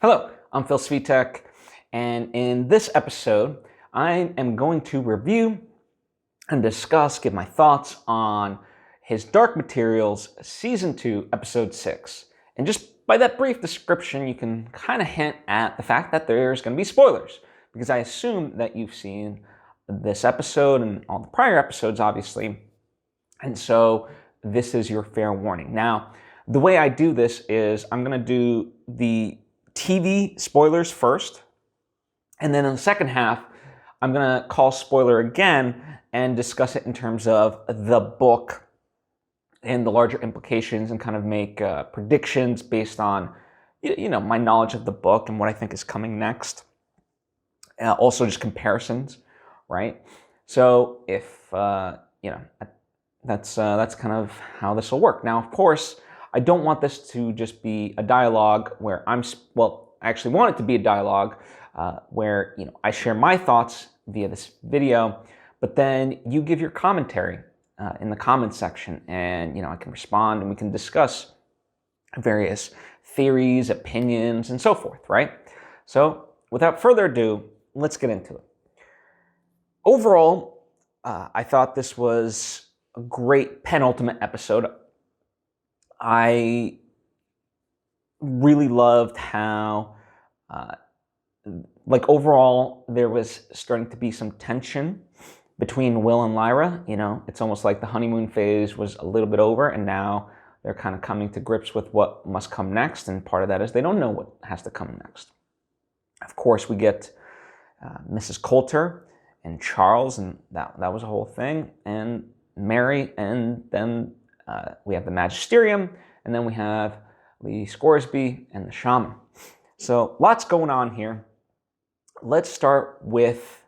Hello, I'm Phil Svitek, and in this episode, I am going to review and discuss, give my thoughts on his Dark Materials Season 2, Episode 6. And just by that brief description, you can kind of hint at the fact that there's going to be spoilers, because I assume that you've seen this episode and all the prior episodes, obviously, and so this is your fair warning. Now, the way I do this is I'm going to do the TV spoilers first, and then in the second half, I'm going to call spoiler again and discuss it in terms of the book and the larger implications and kind of make predictions based on, my knowledge of the book and what I think is coming next. Also just comparisons, right? So if, that's kind of how this will work. Now, of course, I don't want this to just be a dialogue where I actually want it to be a dialogue where, I share my thoughts via this video, but then you give your commentary in the comments section, and, I can respond and we can discuss various theories, opinions, and so forth, right? So without further ado, let's get into it. Overall, I thought this was a great penultimate episode. I really loved how, overall, there was starting to be some tension between Will and Lyra. It's almost like the honeymoon phase was a little bit over, and now they're kind of coming to grips with what must come next, and part of that is they don't know what has to come next. Of course, we get Mrs. Coulter and Charles, and that was a whole thing, and Mary, and then we have the Magisterium, and then we have Lee Scoresby and the Shaman. So lots going on here. Let's start with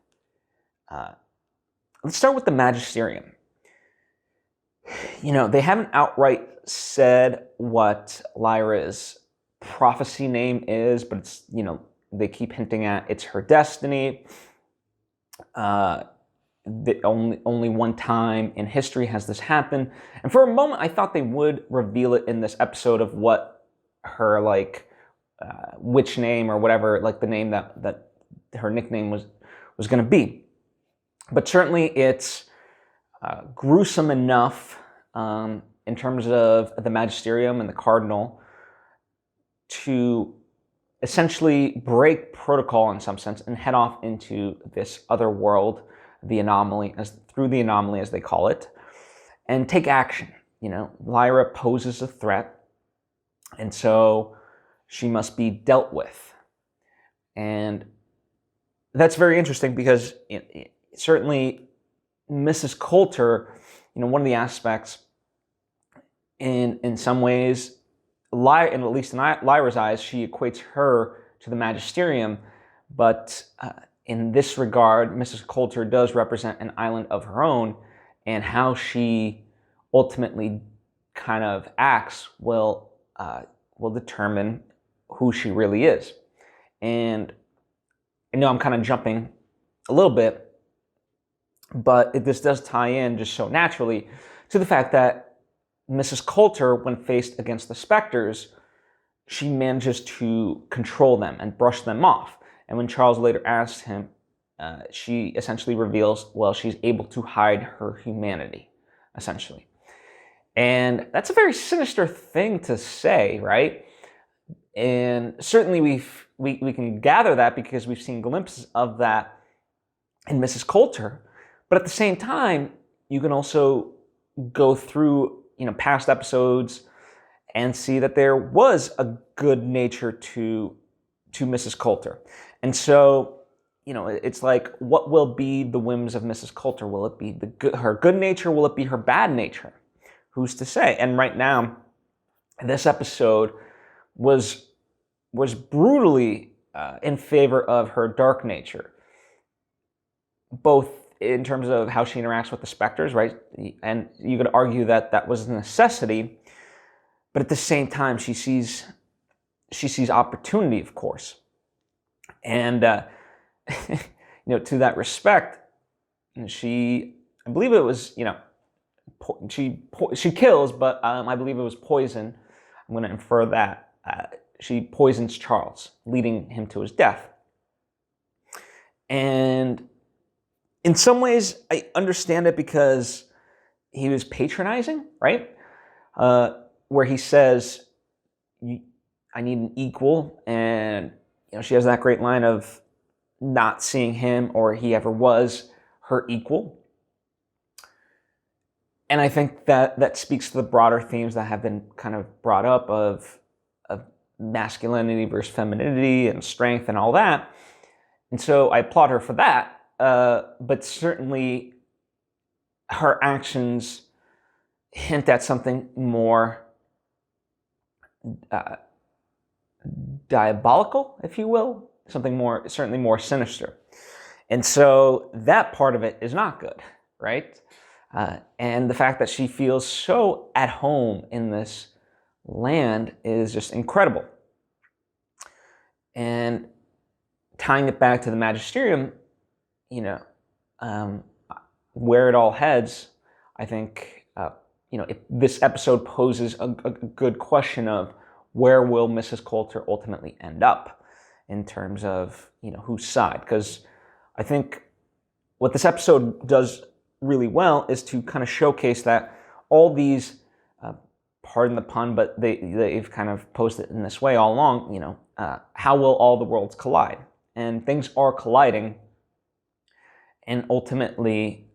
the Magisterium. They haven't outright said what Lyra's prophecy name is, but it's, they keep hinting at it's her destiny. Only one time in history has this happened. And for a moment, I thought they would reveal it in this episode of what her, witch name or whatever, the name that her nickname was going to be. But certainly it's gruesome enough in terms of the Magisterium and the Cardinal to essentially break protocol in some sense and head off into this other world, the anomaly, through the anomaly as they call it, and take action. Lyra poses a threat, and so she must be dealt with. And that's very interesting because certainly Mrs. Coulter, one of the aspects in some ways, and at least in Lyra's eyes, she equates her to the Magisterium, but in this regard, Mrs. Coulter does represent an island of her own, and how she ultimately kind of acts will determine who she really is. And I know I'm kind of jumping a little bit, but this does tie in just so naturally to the fact that Mrs. Coulter, when faced against the Spectres, she manages to control them and brush them off. And when Charles later asks him, she essentially reveals, she's able to hide her humanity, essentially. And that's a very sinister thing to say, right? And certainly we can gather that because we've seen glimpses of that in Mrs. Coulter. But at the same time, you can also go through, past episodes and see that there was a good nature to Mrs. Coulter. And so, it's like, what will be the whims of Mrs. Coulter? Will it be her good nature? Will it be her bad nature? Who's to say? And right now, this episode was brutally in favor of her dark nature, both in terms of how she interacts with the Spectres, right? And you could argue that that was a necessity, but at the same time, she sees opportunity, of course. And, to that respect, I believe it was, she kills, but I believe it was poison. I'm going to infer that. she poisons Charles, leading him to his death. And in some ways, I understand it because he was patronizing, right? Where he says, I need an equal, and she has that great line of not seeing him or he ever was her equal. And I think that speaks to the broader themes that have been kind of brought up of masculinity versus femininity and strength and all that. And so I applaud her for that. But certainly her actions hint at something more diabolical, if you will, certainly more sinister. And so that part of it is not good, right? And the fact that she feels so at home in this land is just incredible. And tying it back to the Magisterium, where it all heads, I think, this episode poses a good question of where will Mrs. Coulter ultimately end up in terms of, whose side? Because I think what this episode does really well is to kind of showcase that all these, pardon the pun, but they've kind of posed it in this way all along, how will all the worlds collide? And things are colliding, and ultimately,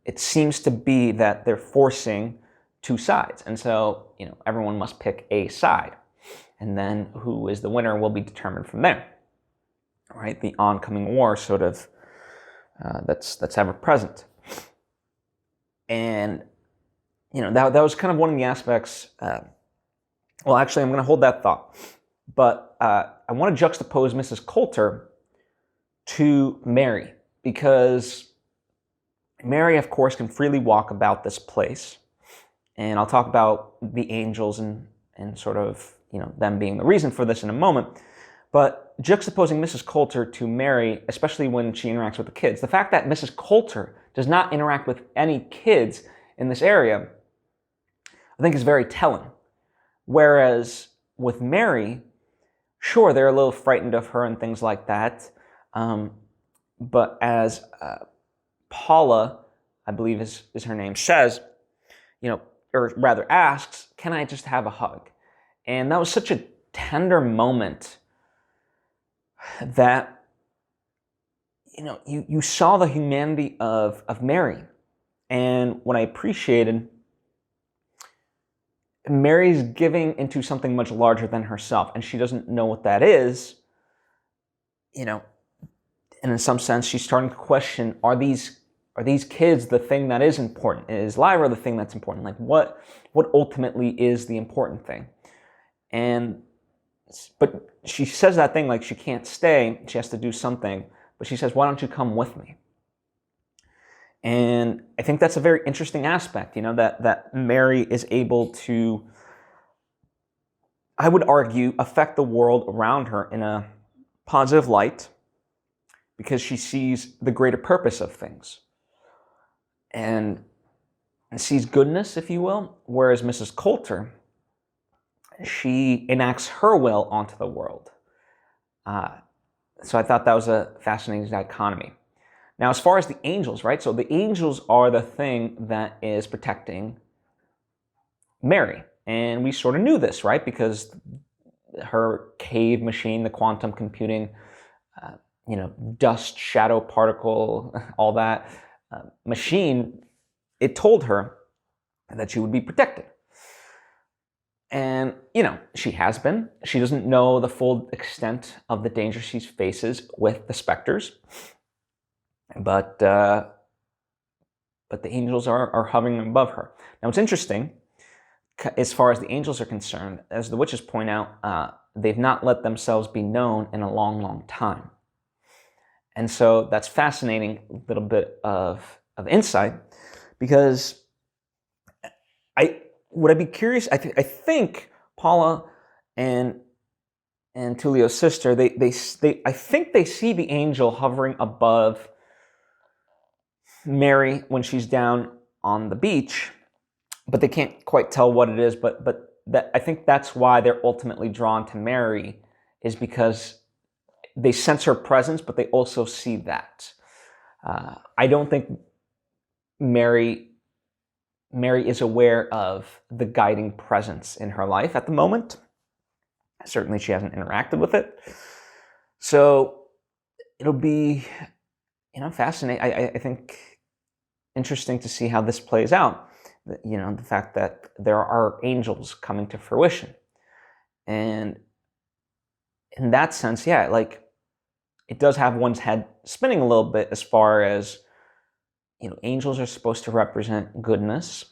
it seems to be that they're forcing two sides. And so, everyone must pick a side. And then who is the winner will be determined from there. Right? The oncoming war sort of, that's ever present. And, that was kind of one of the aspects. Well, actually, I'm going to hold that thought. But I want to juxtapose Mrs. Coulter to Mary, because Mary, of course, can freely walk about this place. And I'll talk about the angels and sort of, them being the reason for this in a moment. But juxtaposing Mrs. Coulter to Mary, especially when she interacts with the kids, the fact that Mrs. Coulter does not interact with any kids in this area, I think is very telling. Whereas with Mary, sure, they're a little frightened of her and things like that. But as Paula, I believe is her name, says, or rather asks, can I just have a hug? And that was such a tender moment that, you saw the humanity of Mary. And what I appreciated, Mary's giving into something much larger than herself, and she doesn't know what that is, and in some sense, she's starting to question, are these kids the thing that is important? Is Lyra the thing that's important? Like, what ultimately is the important thing? But she says that thing like she can't stay, she has to do something, but she says, why don't you come with me? And I think that's a very interesting aspect, that Mary is able to, I would argue, affect the world around her in a positive light, because she sees the greater purpose of things and sees goodness, if you will, whereas Mrs. Coulter, she enacts her will onto the world. So I thought that was a fascinating dichotomy. Now, as far as the angels, right? So the angels are the thing that is protecting Mary. And we sort of knew this, right? Because her cave machine, the quantum computing, dust, shadow, particle, all that machine, it told her that she would be protected. And, she has been. She doesn't know the full extent of the danger she faces with the Spectres. But the angels are hovering above her. Now, what's interesting, as far as the angels are concerned, as the witches point out, they've not let themselves be known in a long, long time. And so that's fascinating little bit of insight, because would I be curious? I think Paula and Tullio's sister, I think they see the angel hovering above Mary when she's down on the beach, but they can't quite tell what it is. But that I think that's why they're ultimately drawn to Mary, is because they sense her presence, but they also see that. I don't think Mary is aware of the guiding presence in her life at the moment. Certainly she hasn't interacted with it. So it'll be, fascinating. I think interesting to see how this plays out. The fact that there are angels coming to fruition. And in that sense, yeah, like, it does have one's head spinning a little bit as far as, angels are supposed to represent goodness.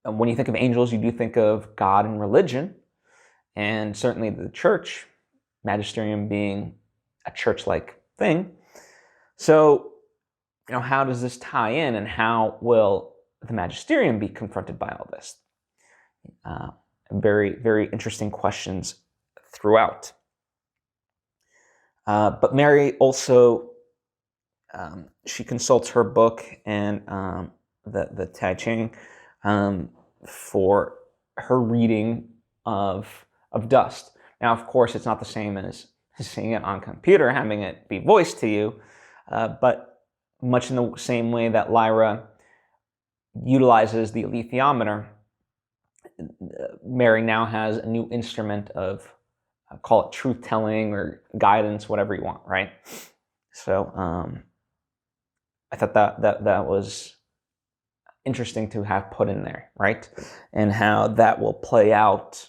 And when you think of angels, you do think of God and religion, and certainly the church, Magisterium being a church-like thing. So, how does this tie in, and how will the Magisterium be confronted by all this? Very, very interesting questions throughout. But Mary also, she consults her book and the Tai Ching for her reading of dust. Now, of course, it's not the same as seeing it on computer, having it be voiced to you, but much in the same way that Lyra utilizes the alethiometer, Mary now has a new instrument of, call it truth-telling or guidance, whatever you want, right? So I thought that was interesting to have put in there, right? And how that will play out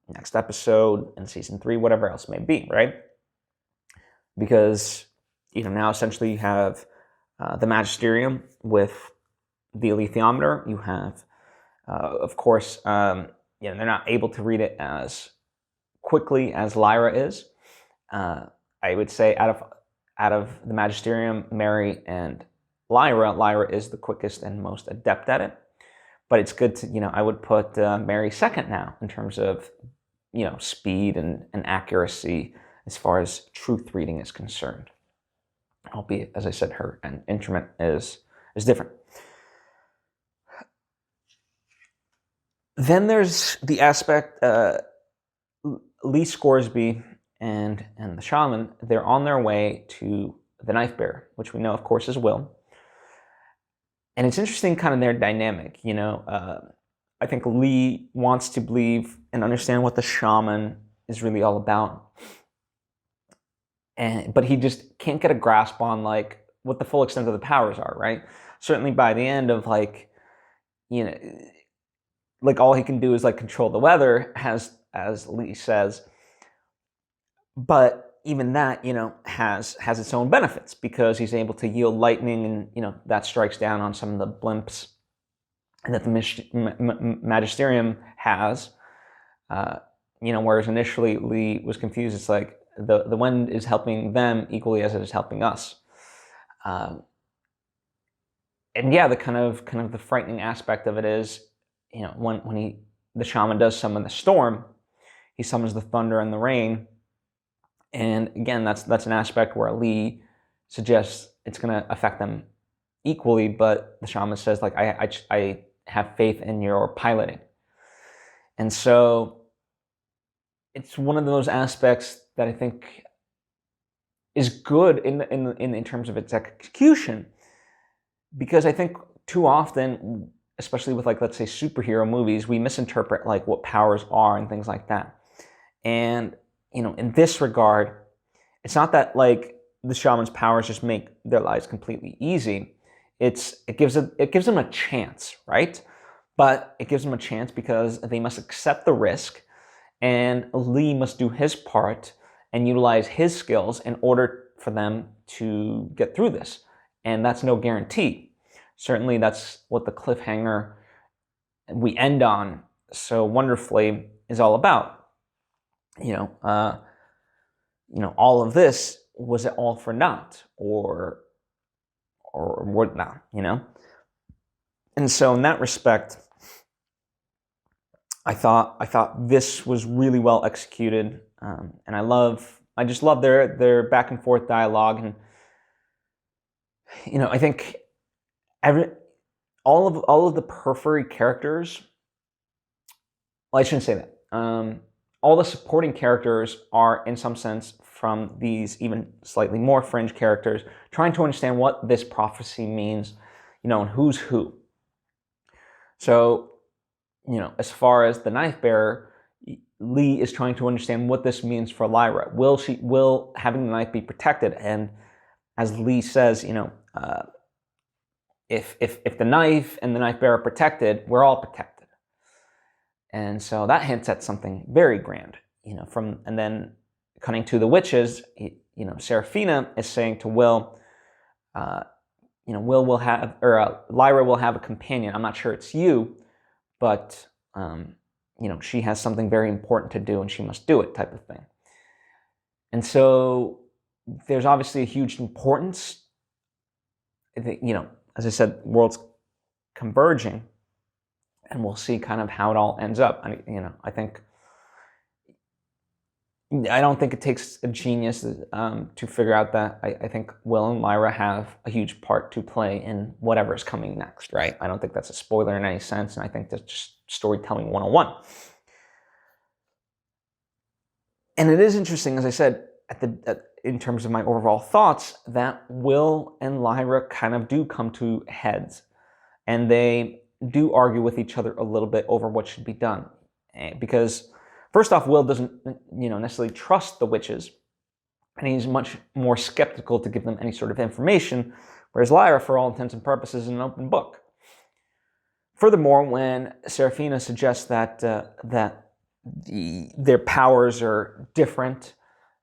next episode in season 3, whatever else may be, right? Because, now essentially you have the Magisterium with the alethiometer. You have, of course, they're not able to read it as quickly as Lyra is. I would say out of the Magisterium, Mary and Lyra is the quickest and most adept at it. But it's good to, I would put Mary second now in terms of, speed and accuracy as far as truth reading is concerned. Albeit, as I said, her instrument is different. Then there's the aspect, Lee Scoresby and the Shaman, they're on their way to the Knife Bearer, which we know, of course, is Will. And it's interesting, kind of their dynamic, I think Lee wants to believe and understand what the Shaman is really all about. But he just can't get a grasp on, like, what the full extent of the powers are, right? Certainly by the end of, like, like, all he can do is, like, control the weather, as Lee says. But even that, has its own benefits, because he's able to yield lightning, and, that strikes down on some of the blimps that the Magisterium has. Whereas initially Lee was confused. It's like the wind is helping them equally as it is helping us. And yeah, the kind of the frightening aspect of it is, when the Shaman does summon the storm, he summons the thunder and the rain. And again, that's an aspect where Lee suggests it's going to affect them equally, but the Shaman says, like, I have faith in your piloting. And so it's one of those aspects that I think is good in terms of its execution, because I think too often, especially with, like, let's say superhero movies, we misinterpret, like, what powers are and things like that. And in this regard, it's not that, like, the Shaman's powers just make their lives completely easy. It gives them a chance, right? But it gives them a chance because they must accept the risk, and Lee must do his part and utilize his skills in order for them to get through this. And that's no guarantee. Certainly, that's what the cliffhanger we end on so wonderfully is all about. All of this, was it all for naught, or what not, And so in that respect, I thought this was really well executed, and I just love their back and forth dialogue, and I think all of the periphery characters I shouldn't say that. All the supporting characters are, in some sense, from these even slightly more fringe characters, trying to understand what this prophecy means, and who's who. So, as far as the knife bearer, Lee is trying to understand what this means for Lyra. Will having the knife be protected? And as Lee says, if the knife and the knife bearer are protected, we're all protected. And so that hints at something very grand, and then cutting to the witches, Serafina is saying to Will, Will will have, or Lyra will have a companion. I'm not sure it's you, but, she has something very important to do and she must do it, type of thing. And so there's obviously a huge importance, as I said, worlds converging, and we'll see kind of how it all ends up. I don't think it takes a genius to figure out that. I think Will and Lyra have a huge part to play in whatever is coming next, right? I don't think that's a spoiler in any sense, and I think that's just storytelling 101. And it is interesting, as I said, in terms of my overall thoughts, that Will and Lyra kind of do come to heads, and they do argue with each other a little bit over what should be done, because first off, Will doesn't, necessarily trust the witches, and he's much more skeptical to give them any sort of information, whereas Lyra, for all intents and purposes, is an open book. Furthermore, when Serafina suggests that their powers are different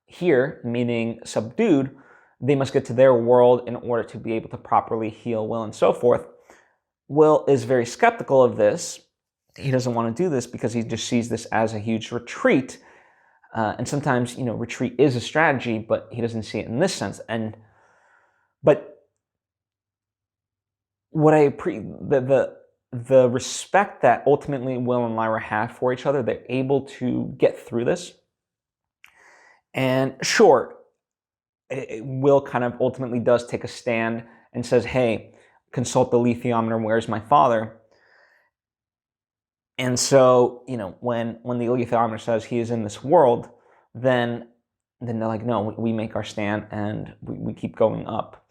here, meaning subdued, they must get to their world in order to be able to properly heal Will and so forth, Will is very skeptical of this. He doesn't want to do this because he just sees this as a huge retreat. And sometimes, retreat is a strategy, but he doesn't see it in this sense. But what the respect that ultimately Will and Lyra have for each other, they're able to get through this. And sure, Will kind of ultimately does take a stand and says, hey, consult the lithiometer, where's my father? And so, when the lithiometer says he is in this world, then they're like, no, we make our stand and we keep going up.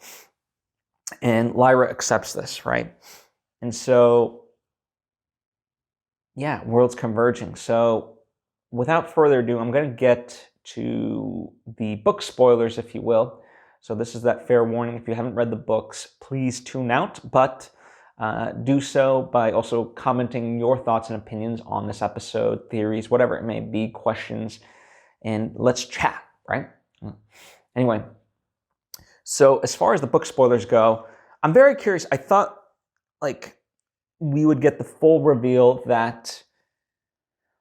And Lyra accepts this, right? And so, yeah, worlds converging. So without further ado, I'm going to get to the book spoilers, if you will. So this is that fair warning. If you haven't read the books, please tune out, but do so by also commenting your thoughts and opinions on this episode, theories, whatever it may be, questions, and let's chat, right? Anyway, so as far as the book spoilers go, I'm very curious. I thought, we would get the full reveal that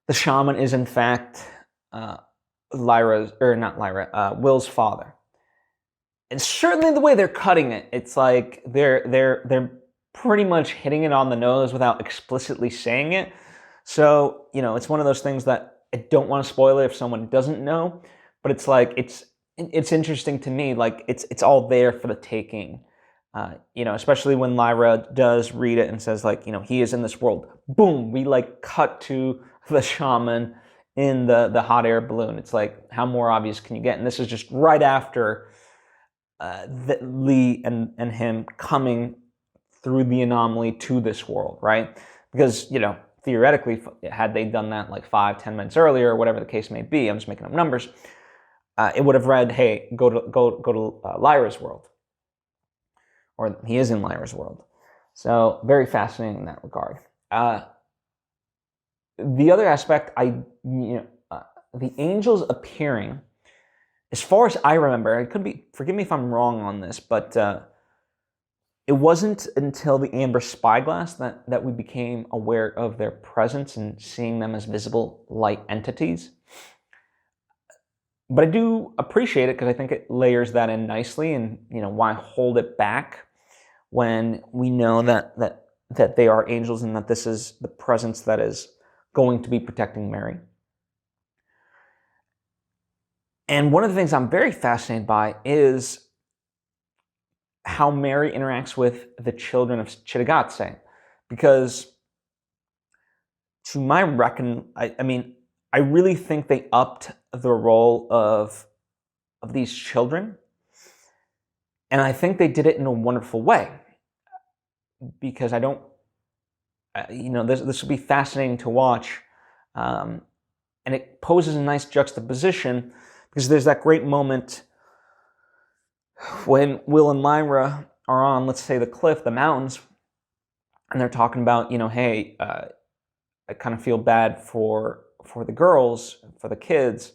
the shaman is in fact Will's father. And certainly the way they're cutting it, it's like they're pretty much hitting it on the nose without explicitly saying it. So, it's one of those things that I don't want to spoil it if someone doesn't know, but it's like, it's interesting to me, it's all there for the taking. Especially when Lyra does read it and says, he is in this world. Boom, we cut to the shaman in the hot air balloon. It's like, how more obvious can you get? And this is just right after Lee and him coming through the anomaly to this world, right? Because, theoretically, had they done that 5-10 minutes earlier, or whatever the case may be, I'm just making up numbers, it would have read, hey, go to Lyra's world. Or he is in Lyra's world. So very fascinating in that regard. The other aspect, the angels appearing, as far as I remember, it could be, forgive me if I'm wrong on this, but it wasn't until the Amber Spyglass that we became aware of their presence and seeing them as visible light entities. But I do appreciate it because I think it layers that in nicely, and why hold it back when we know that they are angels and that this is the presence that is going to be protecting Mary. And one of the things I'm very fascinated by is how Mary interacts with the children of Cittàgazze, because to my reckon, I mean, I really think they upped the role of these children, and I think they did it in a wonderful way, because I don't, this will be fascinating to watch, and it poses a nice juxtaposition, because there's that great moment when Will and Lyra are on, let's say, the cliff, the mountains, and they're talking about, hey, I kind of feel bad for the girls, for the kids,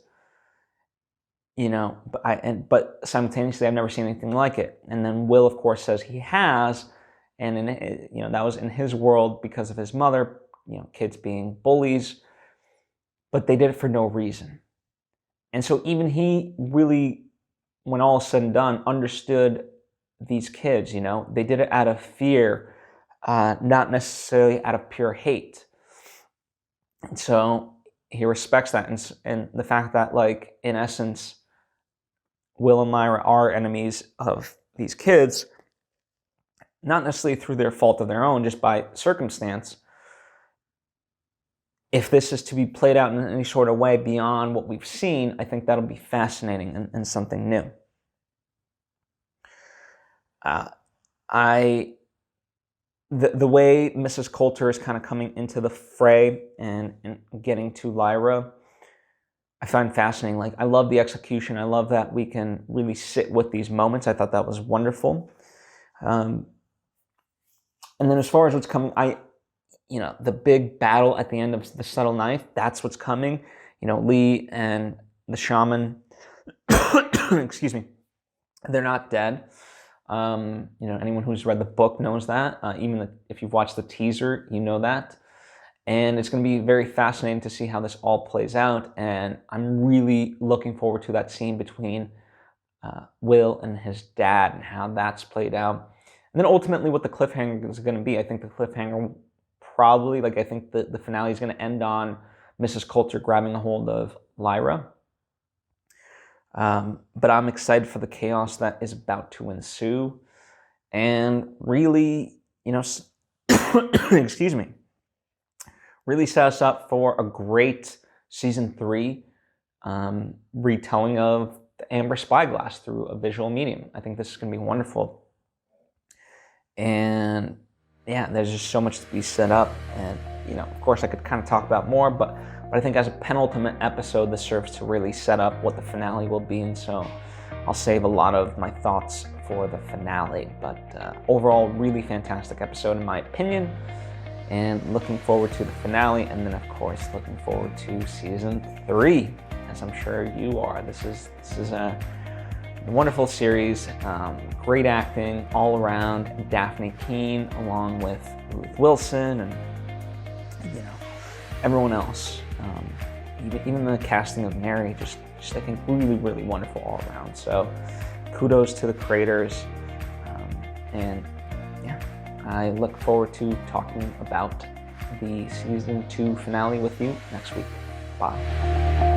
but simultaneously I've never seen anything like it. And then Will, of course, says he has, and that was in his world because of his mother, kids being bullies, but they did it for no reason. And so even he really, when all is said and done, understood these kids. They did it out of fear, not necessarily out of pure hate. And so he respects that, and the fact that, like, in essence, Will and Lyra are enemies of these kids, not necessarily through their fault of their own, just by circumstance. If this is to be played out in any sort of way beyond what we've seen, I think that'll be fascinating and something new. The way Mrs. Coulter is kind of coming into the fray and getting to Lyra, I find fascinating. Like, I love the execution. I love that we can really sit with these moments. I thought that was wonderful. And then as far as what's coming, the big battle at the end of the subtle knife, that's what's coming. Lee and the shaman, excuse me, they're not dead. Anyone who's read the book knows that. Even if you've watched the teaser, you know that. And it's going to be very fascinating to see how this all plays out. And I'm really looking forward to that scene between Will and his dad and how that's played out. And then ultimately what the cliffhanger is going to be. I think the cliffhanger probably, I think the finale is going to end on Mrs. Coulter grabbing a hold of Lyra. But I'm excited for the chaos that is about to ensue. And really, excuse me, really set us up for a great season 3 retelling of the Amber Spyglass through a visual medium. I think this is going to be wonderful. And yeah, there's just so much to be set up. And, of course I could kind of talk about more, but I think as a penultimate episode, this serves to really set up what the finale will be. And so I'll save a lot of my thoughts for the finale. But overall, really fantastic episode in my opinion. And looking forward to the finale. And then, of course, looking forward to season 3, as I'm sure you are. This is a wonderful series. Great acting all around. Daphne Keane, along with Ruth Wilson and, everyone else. Even the casting of Mary, just I think really, really wonderful all around. So kudos to the creators. And yeah, I look forward to talking about the season 2 finale with you next week. Bye.